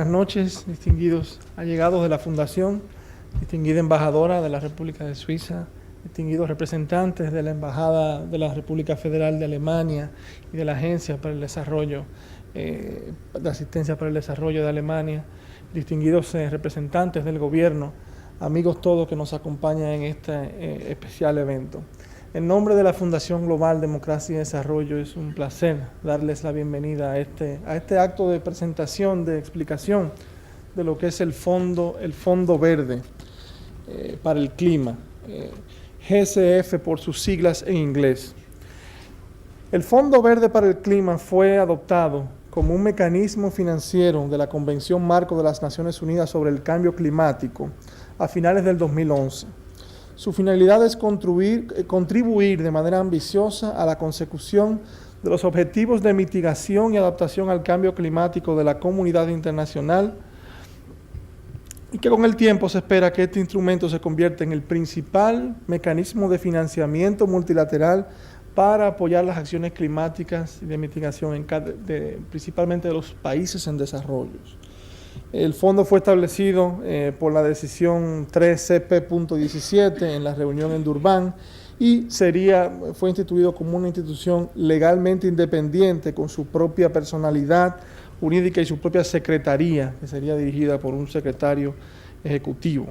Buenas noches, distinguidos allegados de la Fundación, distinguida embajadora de la República de Suiza, distinguidos representantes de la Embajada de la República Federal de Alemania y de la Agencia para el Desarrollo, de Asistencia para el Desarrollo de Alemania, distinguidos representantes del gobierno, amigos todos que nos acompañan en este especial evento. En nombre de la Fundación Global Democracia y Desarrollo es un placer darles la bienvenida a este acto de presentación, de explicación de lo que es el Fondo Verde para el Clima, GCF por sus siglas en inglés. El Fondo Verde para el Clima fue adoptado como un mecanismo financiero de la Convención Marco de las Naciones Unidas sobre el Cambio Climático a finales del 2011. Su finalidad es contribuir de manera ambiciosa a la consecución de los objetivos de mitigación y adaptación al cambio climático de la comunidad internacional y que con el tiempo se espera que este instrumento se convierta en el principal mecanismo de financiamiento multilateral para apoyar las acciones climáticas y de mitigación principalmente de los países en desarrollo. El fondo fue establecido por la decisión 3CP.17 en la reunión en Durban y fue instituido como una institución legalmente independiente con su propia personalidad jurídica y su propia secretaría, que sería dirigida por un secretario ejecutivo.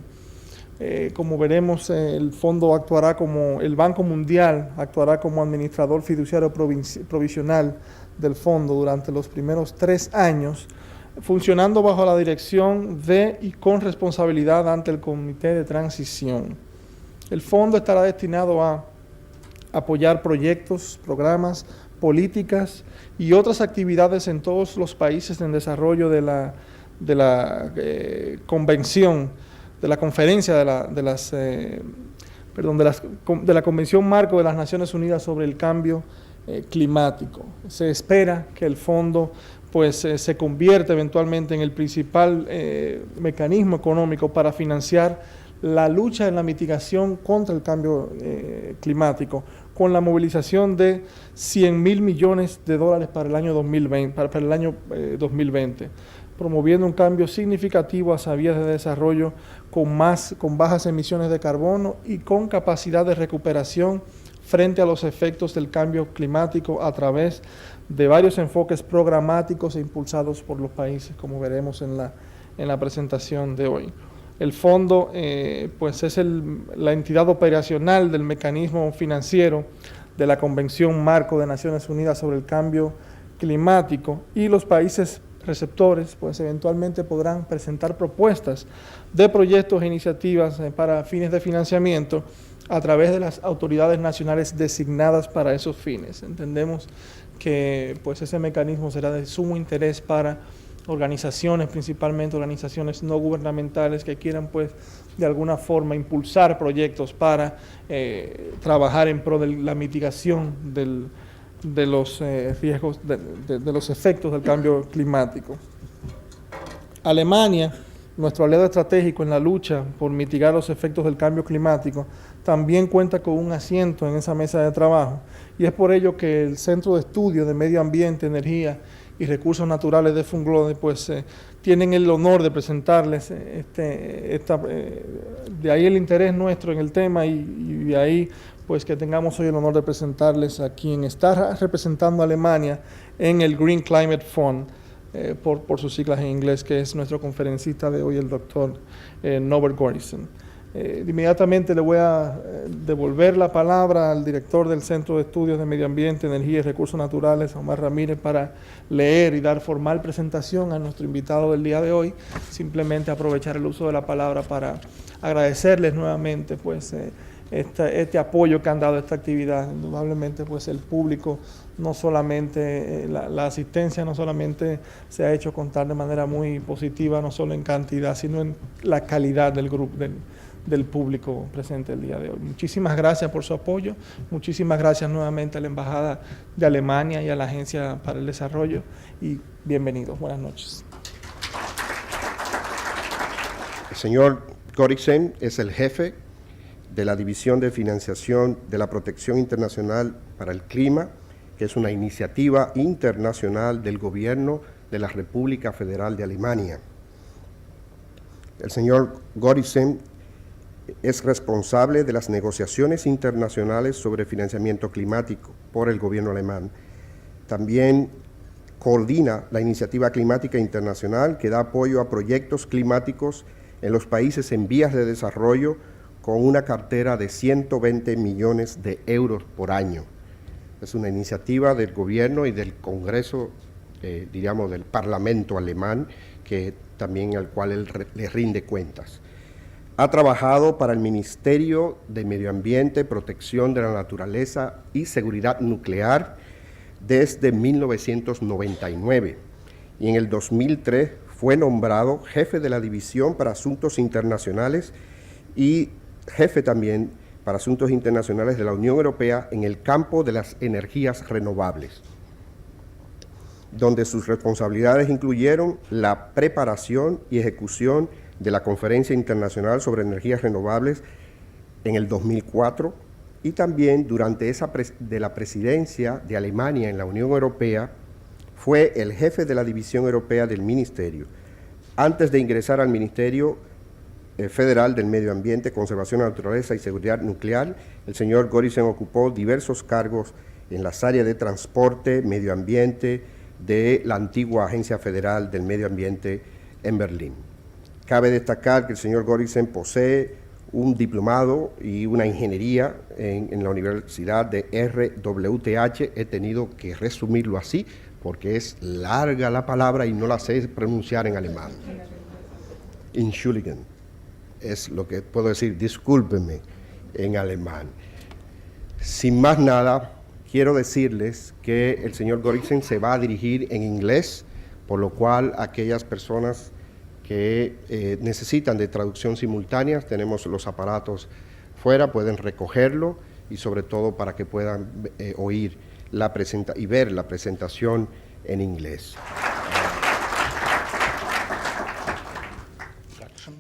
Como veremos, el fondo actuará como, el Banco Mundial actuará como administrador fiduciario provisional del fondo durante los primeros 3 años, funcionando bajo la dirección de y con responsabilidad ante el Comité de Transición. El fondo estará destinado a apoyar proyectos, programas, políticas y otras actividades en todos los países en desarrollo de la convención, de la conferencia de la Convención Marco de las Naciones Unidas sobre el Cambio Climático. Se espera que el fondo se convierta eventualmente en el principal mecanismo económico para financiar la lucha en la mitigación contra el cambio climático, con la movilización de $100.000 millones para el año 2020, promoviendo un cambio significativo hacia vías de desarrollo con bajas emisiones de carbono y con capacidad de recuperación frente a los efectos del cambio climático a través de varios enfoques programáticos e impulsados por los países, como veremos en la presentación de hoy. El fondo es la entidad operacional del mecanismo financiero de la Convención Marco de Naciones Unidas sobre el Cambio Climático, y los países receptores eventualmente podrán presentar propuestas de proyectos e iniciativas para fines de financiamiento a través de las autoridades nacionales designadas para esos fines. Entendemos que ese mecanismo será de sumo interés para organizaciones, principalmente organizaciones no gubernamentales que quieran de alguna forma impulsar proyectos para trabajar en pro de la mitigación de los riesgos, de los efectos del cambio climático. Alemania, nuestro aliado estratégico en la lucha por mitigar los efectos del cambio climático, también cuenta con un asiento en esa mesa de trabajo, y es por ello que el Centro de Estudios de Medio Ambiente, Energía y Recursos Naturales de Funglode tienen el honor de presentarles de ahí el interés nuestro en el tema, y de ahí que tengamos hoy el honor de presentarles a quien está representando a Alemania en el Green Climate Fund, por sus siglas en inglés, que es nuestro conferencista de hoy, el doctor Norbert Gornissen. Inmediatamente le voy a devolver la palabra al director del Centro de Estudios de Medio Ambiente, Energía y Recursos Naturales, Omar Ramírez, para leer y dar formal presentación a nuestro invitado del día de hoy. Simplemente aprovechar el uso de la palabra para agradecerles nuevamente este apoyo que han dado a esta actividad. Indudablemente el público, no solamente la asistencia no solamente se ha hecho contar de manera muy positiva, no solo en cantidad, sino en la calidad del grupo, del público presente el día de hoy. Muchísimas gracias por su apoyo, muchísimas gracias nuevamente a la Embajada de Alemania y a la Agencia para el Desarrollo, y bienvenidos. Buenas noches. El señor Gornissen es el jefe de la División de Financiación de la Protección Internacional para el Clima, que es una iniciativa internacional del Gobierno de la República Federal de Alemania. El señor Gorisen es responsable de las negociaciones internacionales sobre financiamiento climático por el gobierno alemán. También coordina la iniciativa climática internacional que da apoyo a proyectos climáticos en los países en vías de desarrollo con una cartera de 120 millones de euros por año. Es una iniciativa del gobierno y del Congreso, diríamos, del Parlamento alemán, que también al cual él le rinde cuentas. Ha trabajado para el Ministerio de Medio Ambiente, Protección de la Naturaleza y Seguridad Nuclear desde 1999 y en el 2003 fue nombrado jefe de la División para Asuntos Internacionales y jefe también para Asuntos Internacionales de la Unión Europea en el campo de las energías renovables, donde sus responsabilidades incluyeron la preparación y ejecución de la Conferencia Internacional sobre Energías Renovables en el 2004 y también durante de la presidencia de Alemania en la Unión Europea fue el jefe de la División Europea del Ministerio. Antes de ingresar al Ministerio Federal del Medio Ambiente, Conservación de la Naturaleza y Seguridad Nuclear, el señor Gorisen ocupó diversos cargos en las áreas de transporte, medio ambiente, de la antigua Agencia Federal del Medio Ambiente en Berlín. Cabe destacar que el señor Gorisen posee un diplomado y una ingeniería en la Universidad de RWTH. He tenido que resumirlo así porque es larga la palabra y no la sé pronunciar en alemán. Entschuldigen es lo que puedo decir, discúlpenme en alemán. Sin más nada, quiero decirles que el señor Gorisen se va a dirigir en inglés, por lo cual aquellas personas que necesitan de traducción simultánea, tenemos los aparatos fuera, pueden recogerlo y sobre todo para que puedan oír y ver la presentación en inglés.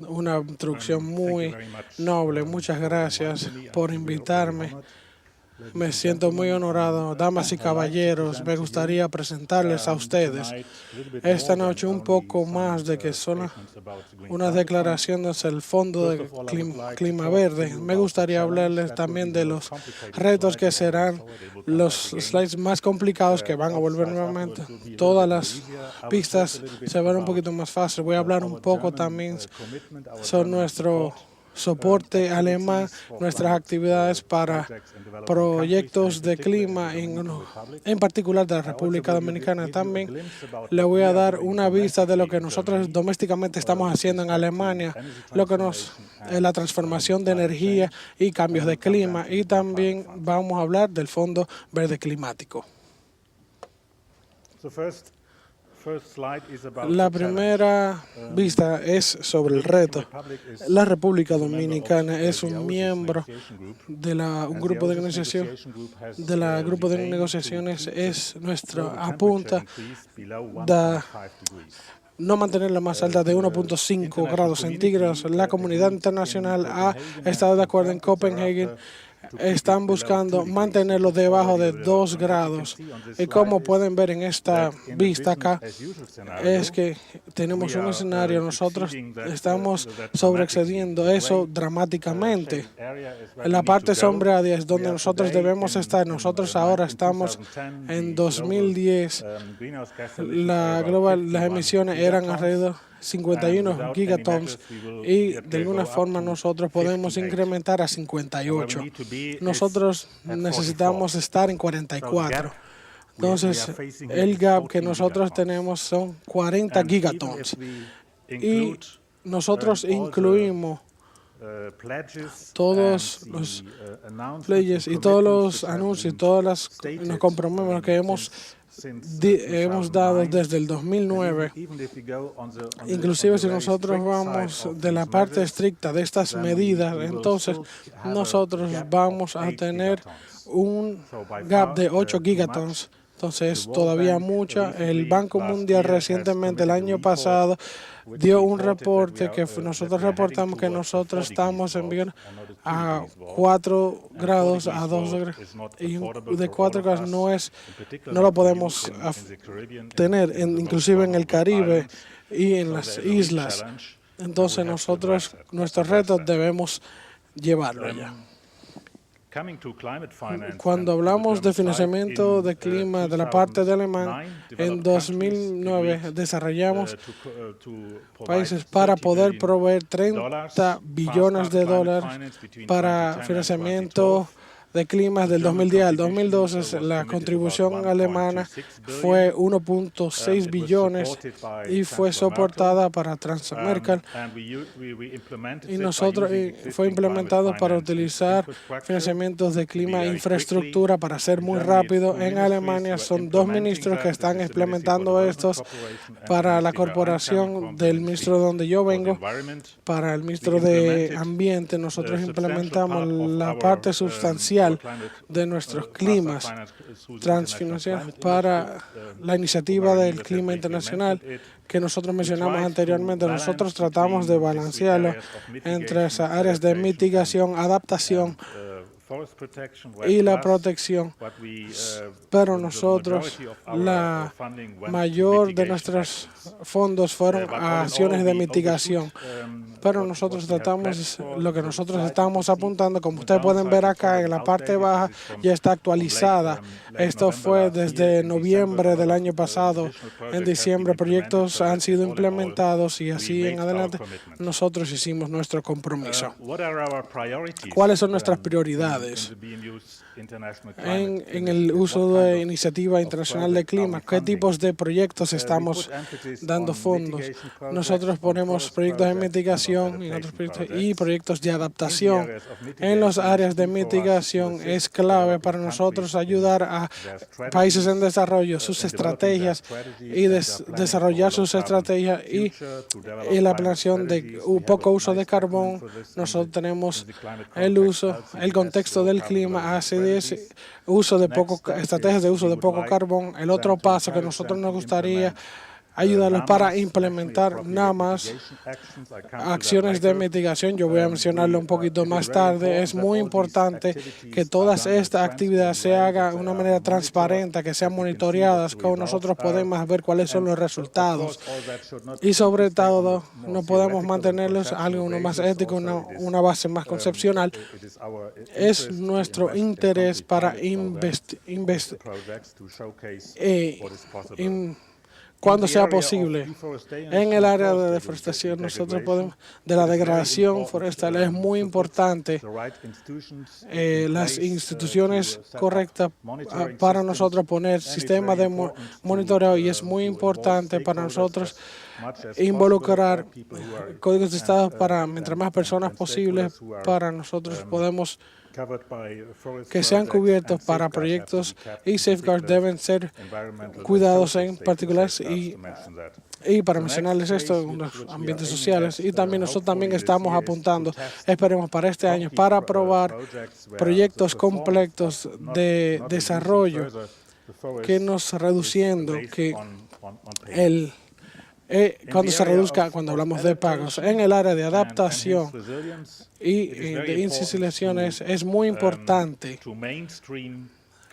Una introducción muy noble. Muchas gracias por invitarme. Me siento muy honorado. Damas y caballeros, me gustaría presentarles a ustedes esta noche un poco más de que son unas declaraciones del Fondo de Clima Verde. Me gustaría hablarles también de los retos que serán los slides más complicados que van a volver nuevamente. Todas las pistas se van un poquito más fáciles. Voy a hablar un poco también sobre nuestro soporte alemán, nuestras actividades para proyectos de clima, en particular de la República Dominicana. También le voy a dar una vista de lo que nosotros domésticamente estamos haciendo en Alemania, la transformación de energía y cambios de clima, y también vamos a hablar del Fondo Verde Climático. La primera vista es sobre el reto. La República Dominicana es un miembro de un grupo de negociación. Grupo de negociaciones es nuestra apunta de no mantenerla más alta de 1.5 grados centígrados. La comunidad internacional ha estado de acuerdo en Copenhague. Están buscando mantenerlo debajo de 2 grados. Y como pueden ver en esta vista acá, es que tenemos un escenario, nosotros estamos sobreexcediendo eso dramáticamente. En la parte sombreada es donde nosotros debemos estar. Nosotros ahora estamos en 2010. Las emisiones eran alrededor 51 gigatons y de alguna forma nosotros podemos incrementar a 58. Nosotros necesitamos estar en 44. Entonces, el gap que nosotros tenemos son 40 gigatons. Y nosotros incluimos todos los pledges y todos los anuncios, los compromisos que hemos dado desde el 2009. Inclusive si nosotros vamos de la parte estricta de estas medidas, entonces nosotros vamos a tener un gap de 8 gigatons. Entonces, todavía mucha. El Banco Mundial recientemente, el año pasado, dio un reporte que nosotros reportamos que nosotros estamos enviando a 4 grados, a 2 grados. Y de 4 grados no lo podemos tener, inclusive en el Caribe y en las islas. Entonces nosotros, nuestros retos debemos llevarlo allá. Cuando hablamos de financiamiento de clima de la parte de Alemania, en 2009 desarrollamos países para poder proveer 30 billones de dólares para financiamiento de clima del 2010 al 2012. La contribución alemana fue 1.6 billones y fue soportada para Transamerican, y nosotros fue implementado para utilizar financiamientos de clima e infraestructura. Para ser muy rápido, en Alemania son 2 ministros que están implementando estos. Para la corporación del ministro donde yo vengo, para el ministro de Ambiente, nosotros implementamos la parte sustancial de nuestros climas transfinanciados para la iniciativa del clima internacional que nosotros mencionamos anteriormente. Nosotros tratamos de balancearlo entre esas áreas de mitigación, adaptación y la protección, pero nosotros, la mayor de nuestros fondos fueron a acciones de mitigación, pero nosotros tratamos, lo que nosotros estamos apuntando, como ustedes pueden ver acá en la parte baja, ya está actualizada. Esto fue desde noviembre del año pasado. En diciembre proyectos han sido implementados y así en adelante nosotros hicimos nuestro compromiso. ¿Cuáles son nuestras prioridades en el uso de iniciativa internacional de clima? ¿Qué tipos de proyectos estamos dando fondos? Nosotros ponemos proyectos de mitigación y proyectos de adaptación. En las áreas de mitigación es clave para nosotros ayudar a países en desarrollo, sus estrategias y desarrollar sus estrategias y la planeación de poco uso de carbón. Nosotros tenemos el contexto del clima, ACDS, estrategias de uso de poco carbón. El otro paso que nosotros nos gustaría ayudarlos para implementar nada más acciones de mitigación. Yo voy a mencionarlo un poquito más tarde. Es muy importante que todas estas actividades se hagan de una manera transparente, que sean monitoreadas, que nosotros podemos ver cuáles son los resultados. Y sobre todo, no podemos mantenerlos algo más ético, una base más concepcional. Es nuestro interés para cuando sea posible. En el área de deforestación, nosotros podemos, de la degradación forestal, es muy importante las instituciones correctas para nosotros poner sistemas de monitoreo, y es muy importante para nosotros involucrar códigos de estado para mientras más personas posibles, para nosotros podemos que sean cubiertos para proyectos, y safeguards deben ser cuidados en particular, y para mencionarles esto en los ambientes sociales. Y también nosotros también estamos apuntando, esperemos para este año, para aprobar proyectos completos de desarrollo que nos reduciendo que cuando se reduzca, cuando hablamos de pagos, en el área de adaptación y de instalaciones, es muy importante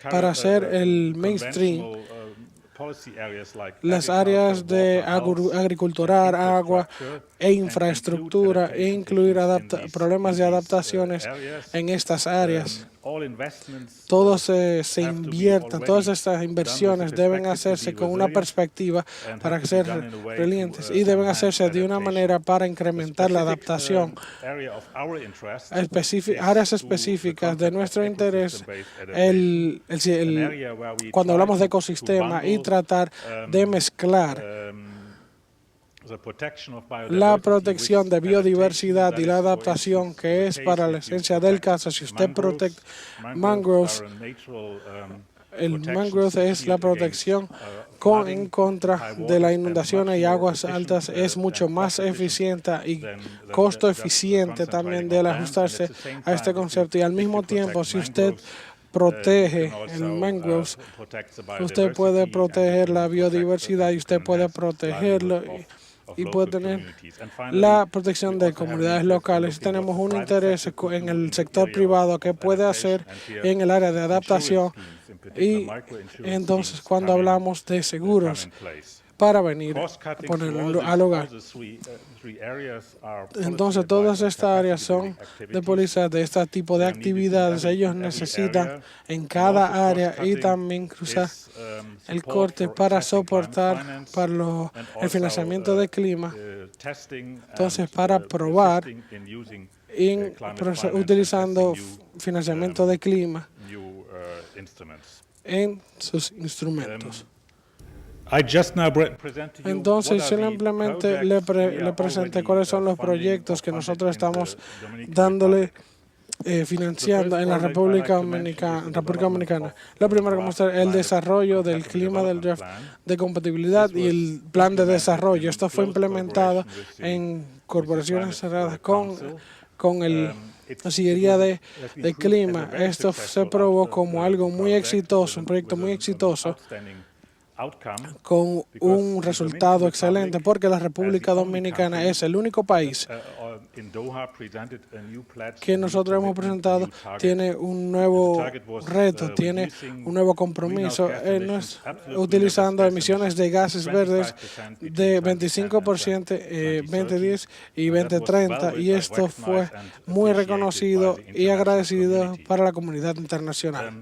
para hacer el mainstream las áreas de agricultural, agua e infraestructura, e incluir problemas de adaptaciones en estas áreas. Todos se inviertan, todas estas inversiones deben hacerse con una perspectiva para ser resilientes, y deben hacerse de una manera para incrementar la adaptación. Áreas específicas de nuestro interés, cuando hablamos de ecosistema, y tratar de mezclar la protección de biodiversidad y la adaptación, que es para la esencia del caso. Si usted protege mangroves, el mangrove es la protección en contra de las inundaciones y aguas altas, es mucho más eficiente y costo eficiente también de ajustarse a este concepto. Y al mismo tiempo, si usted protege el mangroves, usted puede proteger la biodiversidad, y usted puede protegerlo y puede tener la protección de comunidades locales. Tenemos un interés en el sector privado que puede hacer en el área de adaptación, y entonces cuando hablamos de seguros para venir a ponerlo al hogar. Entonces, todas estas áreas son de póliza de este tipo de actividades. Ellos necesitan en cada área y también cruzar el corte para soportar para el financiamiento de clima. Entonces, para probar utilizando financiamiento de clima en sus instrumentos. Entonces, simplemente le presenté cuáles son los proyectos que nosotros estamos dándole, financiando en la República Dominicana. Lo primero que mostrar es el desarrollo del clima del draft de compatibilidad y el plan de desarrollo. Esto fue implementado en corporaciones cerradas con la Consejería de Clima. Esto se probó como algo muy exitoso, un proyecto muy exitoso, con un resultado excelente, porque la República Dominicana es el único país que nosotros hemos presentado, tiene un nuevo reto, tiene un nuevo compromiso, utilizando emisiones de gases verdes de 25% 2010 y 2030, y esto fue muy reconocido y agradecido para la comunidad internacional.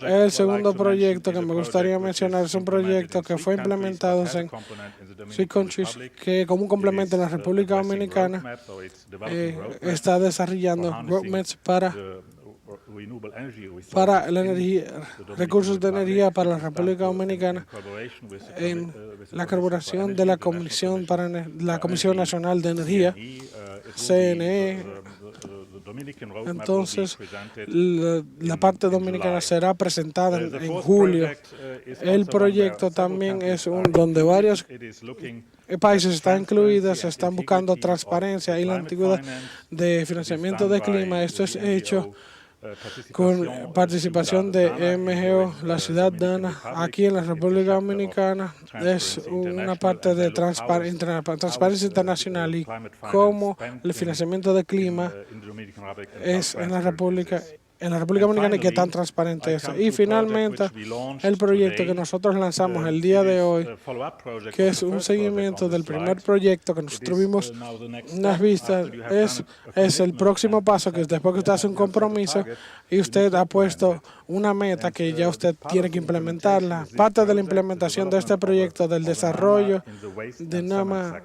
El segundo proyecto que me gustaría mencionar es un proyecto que fue implementado en Sweet Countries, que como un complemento en la República Dominicana está desarrollando roadmaps para la energía, recursos de energía para la República Dominicana, en la colaboración de la Comisión Nacional de Energía, CNE. Entonces, la parte dominicana será presentada en julio. El proyecto también es donde varios países están incluidos, se están buscando transparencia y la antigüedad de financiamiento de clima. Esto es hecho con participación de MGO, la ciudad Dana, aquí en la República Dominicana. Es una parte de transparencia internacional, y como el financiamiento de clima es en la República Dominicana, y que tan transparente es. Y finalmente, el proyecto que nosotros lanzamos el día de hoy, que es un seguimiento del primer proyecto que nosotros vimos unas vistas, es el próximo paso, que es después que usted hace un compromiso y usted ha puesto una meta que ya usted tiene que implementarla. Parte de la implementación de este proyecto, del desarrollo de NAMA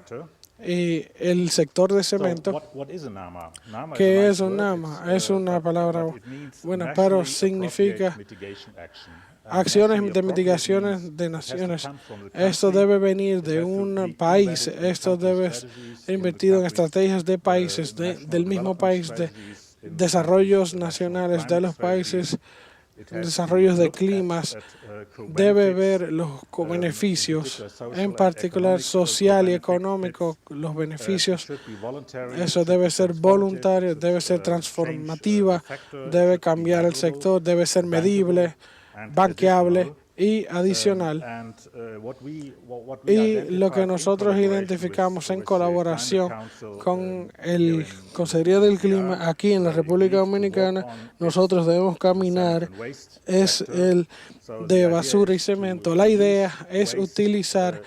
y el sector de cemento. ¿Qué es un NAMA? Es una palabra buena, pero significa acciones de mitigaciones de naciones. Esto debe venir de un país, esto debe ser invertido en estrategias de países, del mismo país, de desarrollos nacionales de los países, desarrollos de climas. Debe ver los beneficios, en particular social y económico, los beneficios. Eso debe ser voluntario, debe ser transformativa, debe cambiar el sector, debe ser medible, banqueable y adicional. Y lo que nosotros identificamos en colaboración con el Consejería del Clima aquí en la República Dominicana, nosotros debemos caminar, es el de basura y cemento. La idea es utilizar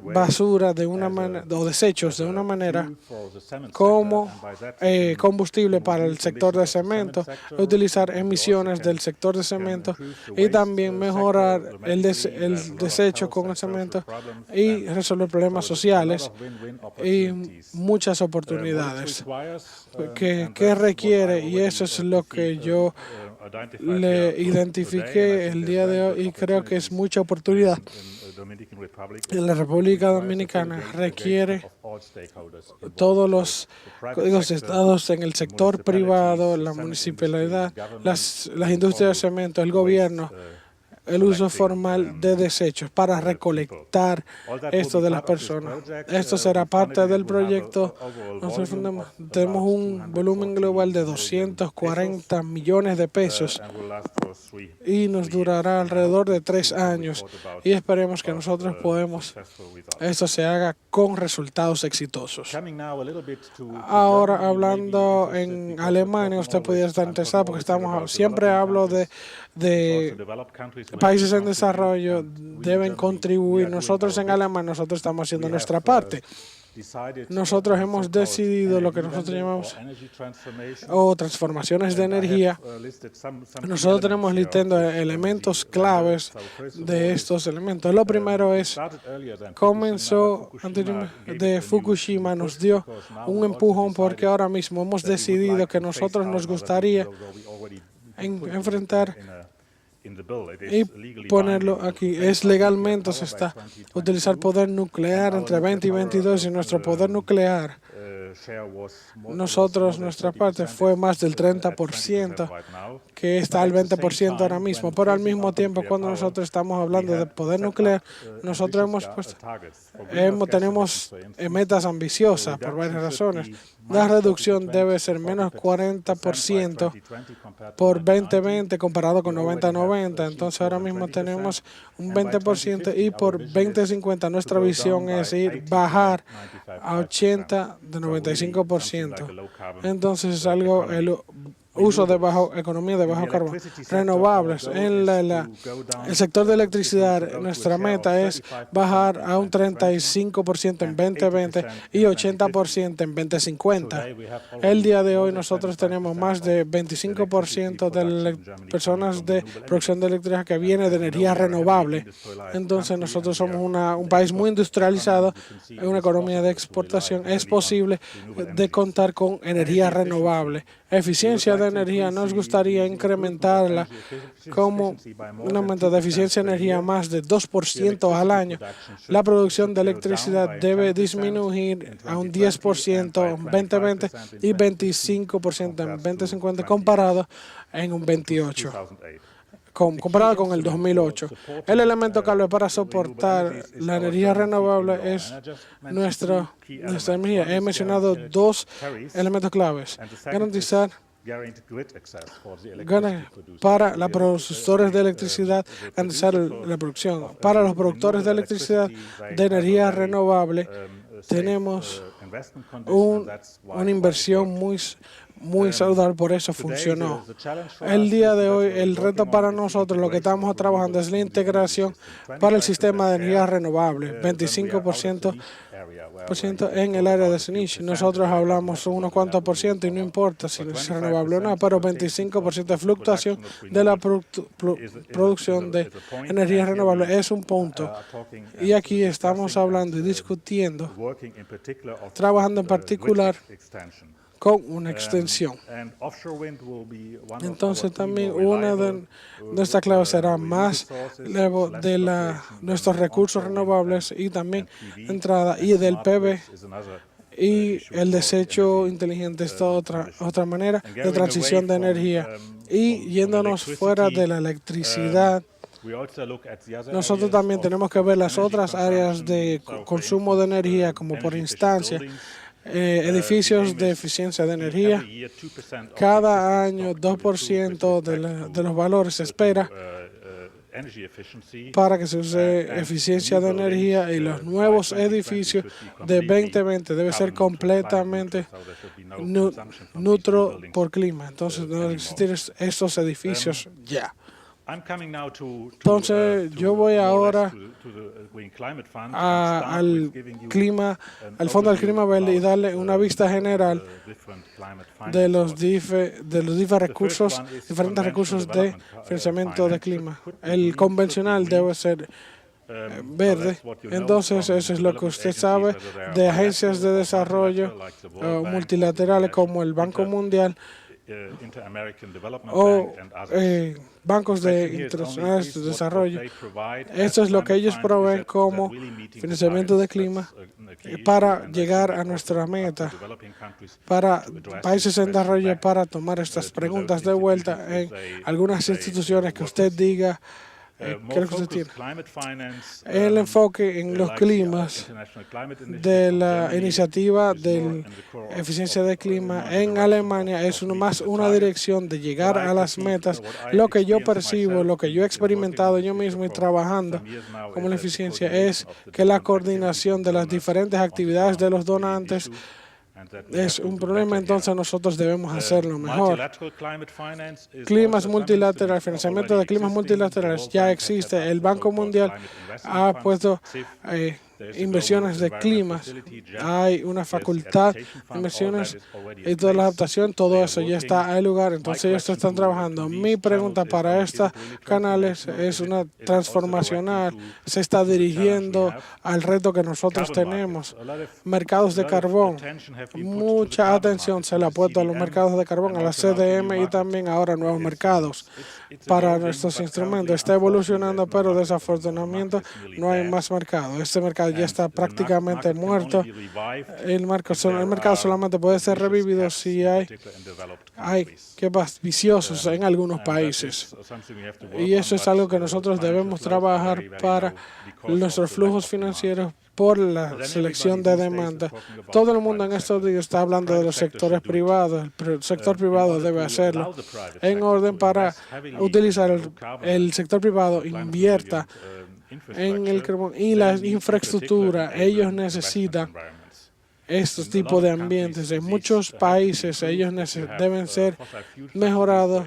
basura de una manera, o desechos de una manera, como combustible para el sector de cemento, utilizar emisiones del sector de cemento y también mejorar el desecho con el cemento y resolver problemas sociales y muchas oportunidades que requiere, y eso es lo que yo le identifiqué el día de hoy, y creo que es mucha oportunidad. En la República Dominicana requiere todos los códigos de estados en el sector privado, la municipalidad, las industrias de cemento, el gobierno, el uso formal de desechos para recolectar esto de las personas. Esto será parte del proyecto. Nosotros tenemos un volumen global de 240 millones de pesos y nos durará alrededor de 3 años y esperemos que nosotros esto se haga con resultados exitosos. Ahora, hablando en Alemania, usted podría estar interesado porque siempre hablo de países en desarrollo deben contribuir. Nosotros en Alemania, nosotros estamos haciendo nuestra parte. Nosotros hemos decidido lo que nosotros llamamos transformaciones de energía. Nosotros tenemos listando elementos claves de estos elementos. Lo primero comenzó antes de Fukushima, nos dio un empujón porque ahora mismo hemos decidido que nosotros nos gustaría enfrentar y ponerlo aquí. Es legalmente, se está utilizar poder nuclear entre 20 y 22 y nuestro poder nuclear, nuestra parte fue más del 30%, que está al 20% ahora mismo. Pero al mismo tiempo, cuando nosotros estamos hablando de poder nuclear, nosotros tenemos metas ambiciosas por varias razones. La reducción debe ser menos 40% por 2020 comparado con 90-90. Entonces ahora mismo tenemos un 20% y por 2050 nuestra visión es bajar a 80 de 95%. Entonces es algo, el uso de economía de bajo carbono, renovables. En el sector de electricidad, nuestra meta es bajar a un 35% en 2020 y 80% en 2050. El día de hoy nosotros tenemos más de 25% de personas de producción de electricidad que viene de energía renovable. Entonces nosotros somos un país muy industrializado, una economía de exportación. Es posible de contar con energía renovable. Eficiencia de energía, nos gustaría incrementarla como un aumento de eficiencia de energía más de 2% al año. La producción de electricidad debe disminuir a un 10% en 2020 y 25% en 2050 comparado en un 28%. Comparado con el 2008. El elemento clave para soportar la energía renovable es nuestra energía. He mencionado 2 elementos claves. Garantizar para los productores de electricidad, garantizar la producción. Para los productores de electricidad de energía renovable, tenemos una inversión muy saludable, por eso funcionó. El día de hoy, el reto para nosotros, lo que estamos trabajando es la integración para el sistema de energía renovable, 25% en el área de Sinichi. Nosotros hablamos unos cuantos por ciento y no importa si es renovable o no, pero 25% de fluctuación de la producción de energía renovable es un punto. Y aquí estamos hablando y discutiendo, trabajando en particular con una extensión. Entonces también una de nuestras claves será más de nuestros recursos renovables y también entrada y del PV y el desecho inteligente. Es otra manera de transición de energía. Y yéndonos fuera de la electricidad, nosotros también tenemos que ver las otras áreas de consumo de energía, como por instancia, edificios de eficiencia de energía. Cada año 2% de los valores se espera para que se use eficiencia de energía, y los nuevos edificios de 2020 deben ser completamente neutro por clima. Entonces no deben existir estos edificios ya. Entonces, yo voy ahora al Fondo del Clima Verde y darle una vista general de los diferentes recursos de financiamiento de clima. El convencional debe ser verde. Entonces, eso es lo que usted sabe de agencias de desarrollo multilaterales como el Banco Mundial o bancos internacionales de desarrollo. Esto es lo que ellos proveen como financiamiento de clima para llegar a nuestra meta, para países en desarrollo, para tomar estas preguntas de vuelta en algunas instituciones que usted diga ¿Qué es lo que usted tiene? El enfoque en los climas de la iniciativa de eficiencia de clima en Alemania es más una dirección de llegar a las metas. Lo que yo percibo, lo que yo he experimentado yo mismo y trabajando como la eficiencia es que la coordinación de las diferentes actividades de los donantes es un problema, entonces nosotros debemos hacerlo mejor. Climas multilaterales, financiamiento de climas multilaterales ya existe. El Banco Mundial ha puesto inversiones de climas. Hay una facultad de inversiones y toda la adaptación, todo eso ya está en lugar. Entonces ellos están trabajando. Mi pregunta para estos canales es una transformacional. Se está dirigiendo al reto que nosotros tenemos. Mercados de carbón. Mucha atención se le ha puesto a los mercados de carbón, a la CDM y también ahora nuevos mercados para nuestros instrumentos. Está evolucionando, pero desafortunadamente no hay más mercado. Este mercado ya está prácticamente muerto. El mercado solamente puede ser revivido si hay quemas viciosos en algunos países. Y eso es algo que nosotros debemos trabajar para nuestros flujos financieros por la selección de demanda. Todo el mundo en estos días está hablando de los sectores privados. El sector privado debe hacerlo en orden para utilizar el sector privado, invierta en el carbón y la infraestructura. Ellos necesitan estos tipos de ambientes. En muchos países ellos deben ser mejorados.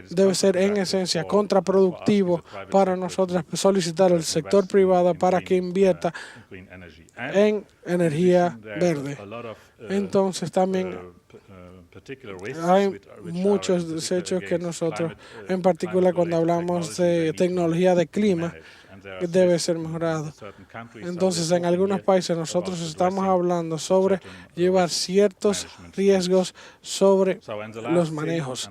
Debe ser en esencia contraproductivo para nosotros solicitar al sector privado para que invierta en energía verde. Entonces también hay muchos desechos que nosotros, en particular cuando hablamos de tecnología de clima, debe ser mejorado. Entonces, en algunos países nosotros estamos hablando sobre llevar ciertos riesgos sobre los manejos.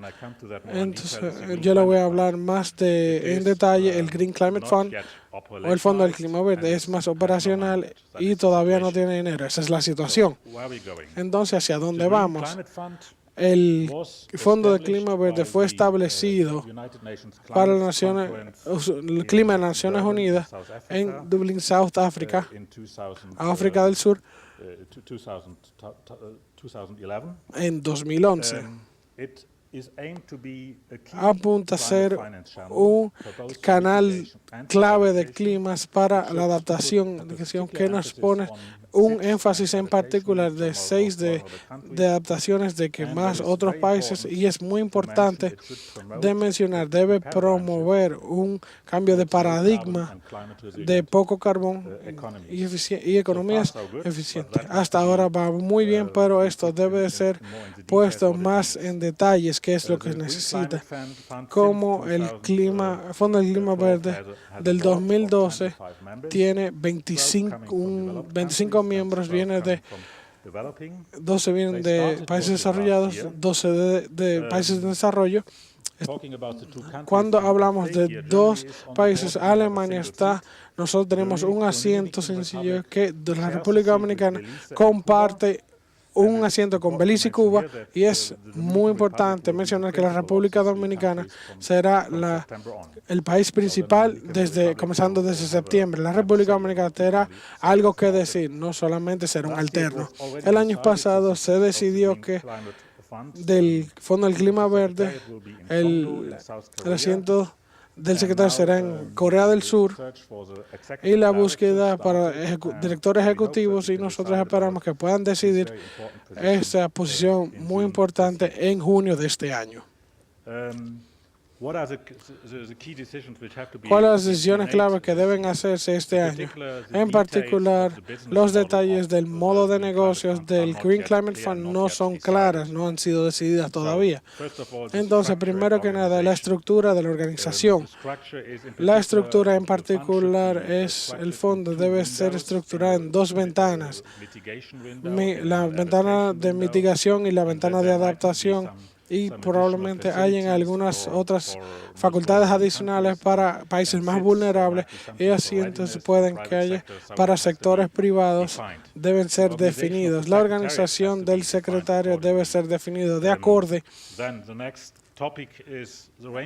Entonces, yo le voy a hablar más en detalle. El Green Climate Fund o el Fondo del Clima Verde es más operacional y todavía no tiene dinero. Esa es la situación. Entonces, ¿hacia dónde vamos? El Fondo de Clima Verde fue establecido para el clima de las Naciones Unidas en Dublín, South Africa, África del Sur, en 2011. Apunta a ser un canal clave de climas para la adaptación que nos pone un énfasis en particular de 6 de adaptaciones de que más otros países, y es muy importante de mencionar, debe promover un cambio de paradigma de poco carbón y economías eficientes. Hasta ahora va muy bien, pero esto debe ser puesto más en detalles, qué es lo que necesita. Como el Fondo del Clima Verde del 2012 tiene 25 miembros, vienen de 12 vienen de países desarrollados, 12 de países en desarrollo. Cuando hablamos de 2 países, Alemania nosotros tenemos un asiento sencillo que de la República Dominicana comparte un asiento con Belice y Cuba, y es muy importante mencionar que la República Dominicana será el país principal comenzando desde septiembre. La República Dominicana tendrá algo que decir, no solamente será un alterno. El año pasado se decidió que del Fondo del Clima Verde el asiento del secretario será en Corea del Sur, y la búsqueda para directores ejecutivos, y nosotros esperamos que puedan decidir esta posición muy importante en junio de este año. ¿Cuáles son las decisiones clave que deben hacerse este año? En particular, los detalles del modo de negocios del Green Climate Fund no son claras, no han sido decididas todavía. Entonces, primero que nada, la estructura de la organización. La estructura en particular el fondo debe ser estructurado en 2 ventanas. La ventana de mitigación y la ventana de adaptación. Y probablemente hayan algunas otras facultades adicionales para países más vulnerables, y asientos pueden que haya para sectores privados deben ser definidos. La organización del secretario debe ser definido de acorde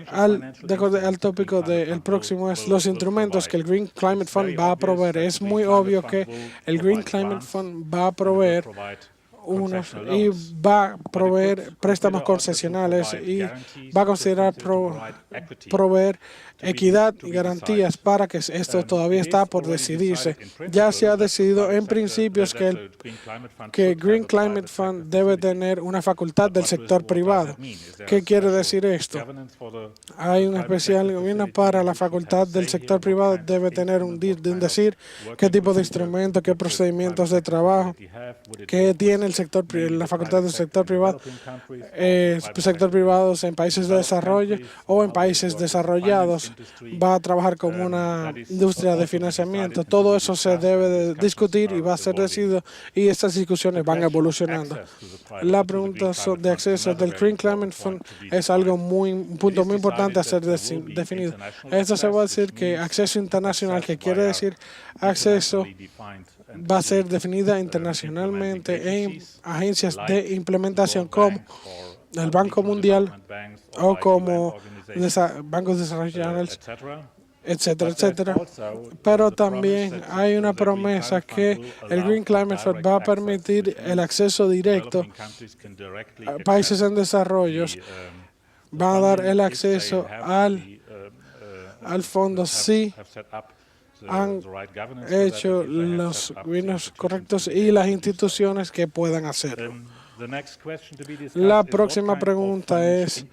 al tópico del próximo es los instrumentos que el Green Climate Fund va a proveer. Es muy obvio que el Green Climate Fund va a proveer y va a proveer préstamos concesionales y va a considerar proveer equidad y garantías para que esto todavía está por decidirse. Ya se ha decidido en principios que Green Climate Fund debe tener una facultad del sector privado. ¿Qué quiere decir esto? Hay un especial gobierno para la facultad del sector privado, debe tener un decir qué tipo de instrumentos, qué procedimientos de trabajo, qué tiene la facultad del sector privado en países de desarrollo o en países desarrollados. Va a trabajar como una industria de financiamiento. Todo eso se debe de discutir y va a ser decidido y estas discusiones van evolucionando. La pregunta de acceso del Green Climate Fund es un punto muy importante a ser definido. Esto se va a decir que acceso internacional, que quiere decir acceso va a ser definida internacionalmente en agencias de implementación como el Banco Mundial o como bancos desarrollados, etcétera, etcétera. Pero también hay una promesa que el Green Climate Fund va a permitir el acceso directo a países en desarrollo. Va a dar el acceso al fondo si han hecho los gobiernos correctos y las instituciones que puedan hacerlo. La próxima pregunta es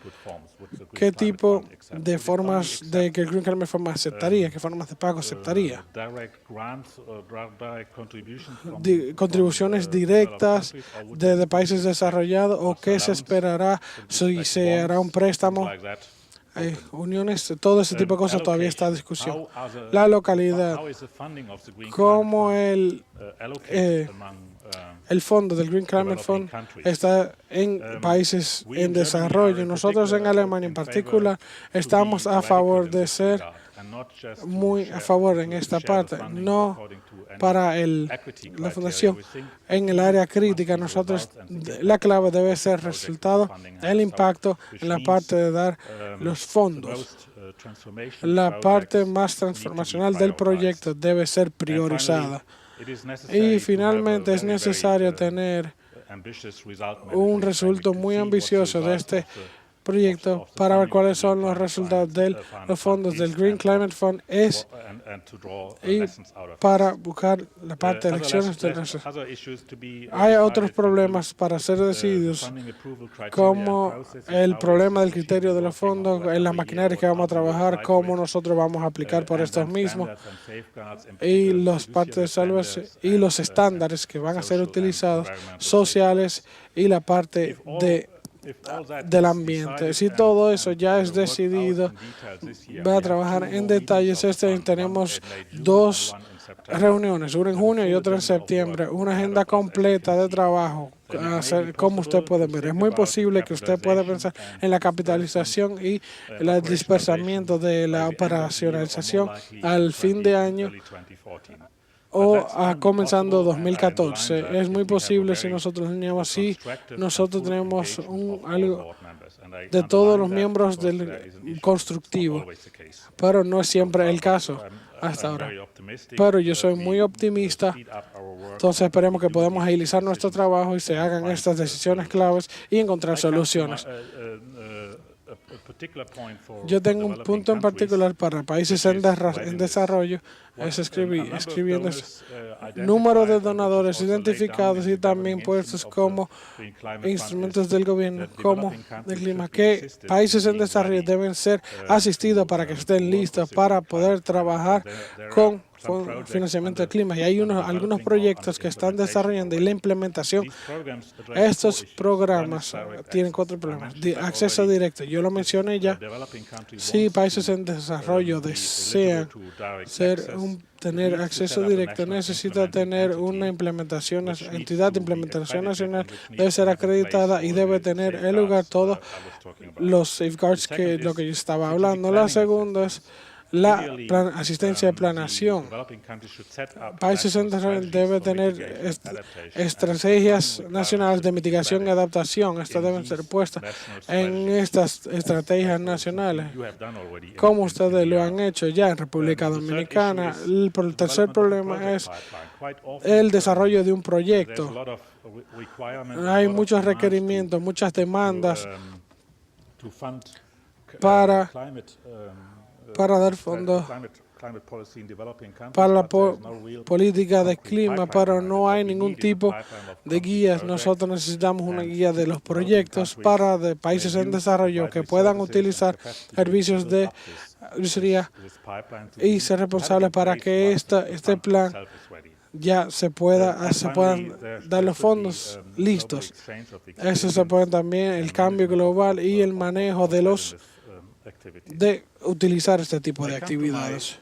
¿qué tipo de formas de que el Green Climate Fund aceptaría? ¿Qué formas de pago aceptaría? ¿Contribuciones directas de países desarrollados o qué se esperará si se hará un préstamo? Uniones, todo ese tipo de cosas todavía está en discusión. La localidad, cómo el fondo del Green Climate Fund está en países en desarrollo. Nosotros en Alemania en particular estamos a favor de ser muy a favor en esta parte, no para la fundación. En el área crítica, la clave debe ser resultado, el impacto en la parte de dar los fondos. La parte más transformacional del proyecto debe ser priorizada. Y finalmente es necesario tener un resultado muy ambicioso de este proyecto para ver cuáles son los resultados de los fondos del Green Climate Fund y para buscar la parte de elecciones de Hay otros problemas para ser decididos, como el problema del criterio de los fondos, en la maquinaria que vamos a trabajar, cómo nosotros vamos a aplicar por estos mismos, y las partes de salvación y los estándares que van a ser utilizados, sociales y la parte del ambiente. Si todo eso ya es decidido, va a trabajar en detalles. Tenemos 2 reuniones, una en junio y otra en septiembre, una agenda completa de trabajo. Como usted puede ver, es muy posible que usted pueda pensar en la capitalización y el dispersamiento de la operacionalización al fin de año o comenzando 2014. Es muy posible si nosotros tenemos así, nosotros tenemos algo de todos los miembros del constructivo, pero no es siempre el caso hasta ahora. Pero yo soy muy optimista, entonces esperemos que podamos agilizar nuestro trabajo y se hagan estas decisiones claves y encontrar soluciones. Yo tengo un punto en particular para países en desarrollo, es escribiendo número de donadores identificados y también puestos como instrumentos del gobierno, como del clima, que países en desarrollo deben ser asistidos para que estén listos para poder trabajar con financiamiento del clima. Y hay algunos proyectos que están desarrollando y la implementación. Estos programas tienen 4 problemas. Acceso directo, yo lo mencioné ya. Si países en desarrollo desean tener acceso directo, necesita tener una entidad de implementación nacional, debe ser acreditada y debe tener el lugar todos los safeguards lo que yo estaba hablando. La segunda es la asistencia de planación. Países en desarrollo deben tener estrategias nacionales de mitigación y adaptación. Estas deben ser puestas en estas estrategias nacionales, como ustedes lo han hecho ya en República Dominicana. El tercer problema es el desarrollo de un proyecto. Hay muchos requerimientos, muchas demandas para dar fondos para la política de clima, pero no hay ningún tipo de guías. Nosotros necesitamos una guía de los proyectos para de países en desarrollo que puedan utilizar servicios de industria y ser responsables para que este plan ya se puedan dar los fondos listos. Eso se puede también el cambio global y el manejo de utilizar este tipo de actividades.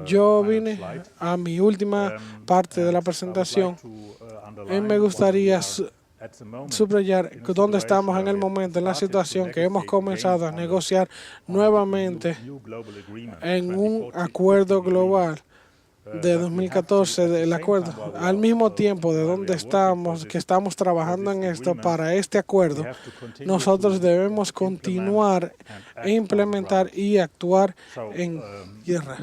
Yo vine a mi última parte de la presentación y me gustaría subrayar dónde estamos en el momento, en la situación que hemos comenzado a negociar nuevamente en un acuerdo global de 2014 del acuerdo. Al mismo tiempo de donde estamos, que estamos trabajando en esto para este acuerdo, nosotros debemos continuar e implementar y actuar en tierra.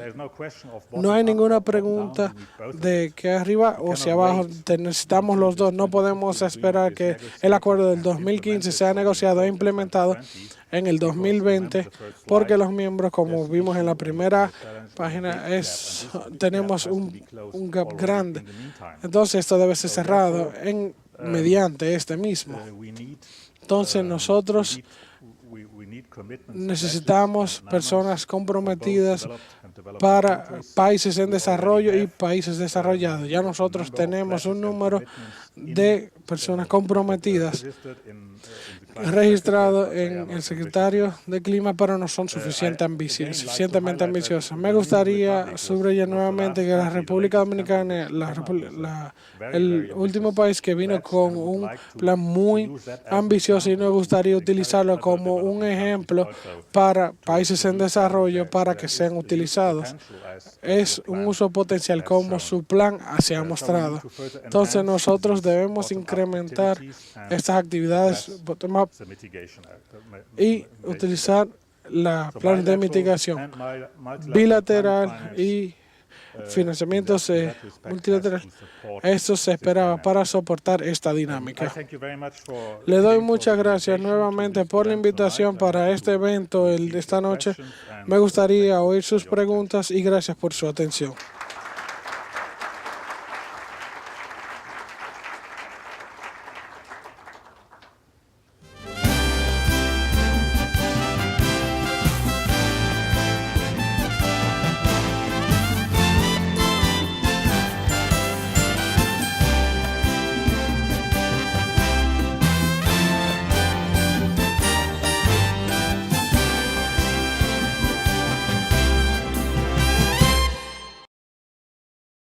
No hay ninguna pregunta de que arriba o hacia abajo, necesitamos los dos. No podemos esperar que el acuerdo del 2015 sea negociado e implementado en el 2020, porque los miembros, como vimos en la primera página, tenemos un gap grande. Entonces, esto debe ser cerrado mediante este mismo. Entonces, nosotros necesitamos personas comprometidas para países en desarrollo y países desarrollados. Ya nosotros tenemos un número de personas comprometidas registrado en el secretario de Clima, pero no son suficientemente ambiciosos. Me gustaría subrayar nuevamente que la República Dominicana, el último país que vino con un plan muy ambicioso, y nos gustaría utilizarlo como un ejemplo para países en desarrollo para que sean utilizados. Es un uso potencial como su plan se ha mostrado. Entonces nosotros debemos incrementar estas actividades bottom-up y utilizar la plan de mitigación bilateral y financiamientos multilaterales. Esto se esperaba para soportar esta dinámica. Le doy muchas gracias nuevamente por la invitación para este evento de esta noche. Me gustaría oír sus preguntas y gracias por su atención.